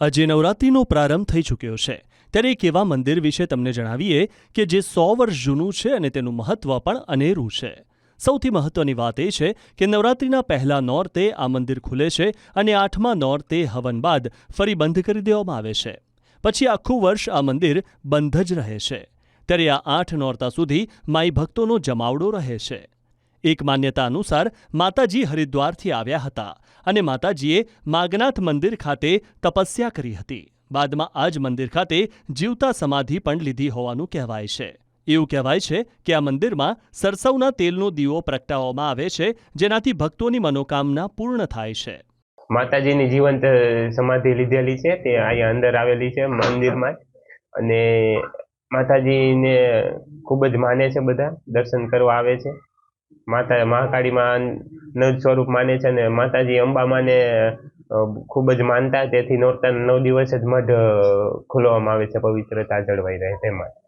આજે નવરાત્રિનો પ્રારંભ થઈ ચૂક્યો છે ત્યારે એક એવા મંદિર વિશે તમને જણાવીએ કે જે 100 વર્ષ જૂનું છે અને તેનું મહત્વ પણ અનેરું છે। સૌથી મહત્વની વાત એ છે કે નવરાત્રિના પહેલા નોરતે આ મંદિર ખુલે છે અને 8મા નોરતે હવન બાદ ફરી બંધ કરી દેવામાં આવે છે। પછી આખું વર્ષ આ મંદિર બંધ જ રહે છે। ત્યારે આ 8 નોરતા સુધી માઈ ભક્તોનો જમાવડો રહે છે। એક માન્યતા અનુસાર માતાજી હરિદ્વારથી આવ્યા હતા અને માતાજીએ માગનાથ મંદિર ખાતે તપસ્યા કરી હતી। બાદમાં આ જ મંદિર ખાતે જીવતા સમાધિ પણ લીધી હોવાનું કહેવાય છે। એવું કહેવાય છે કે આ મંદિરમાં સરસવના તેલનો દીવો પ્રગટાવવામાં આવે છે જેનાથી ભક્તોની મનોકામના પૂર્ણ થાય છે। માતાજીની જીવંત સમાધિ લીધેલી છે તે અહીંયા અંદર આવેલી છે મંદિરમાં અને માતાજીને ખૂબ જ માને છે, બધા દર્શન કરવા આવે છે। માતા મહાકાળીમાં ન સ્વરૂપ માને છે અને માતાજી અંબામાને ખૂબ જ માનતા, તેથી નોરતાના 9 દિવસ જ મઢ ખોલવામાં આવે છે પવિત્રતા જળવાઈ રહે તે માટે।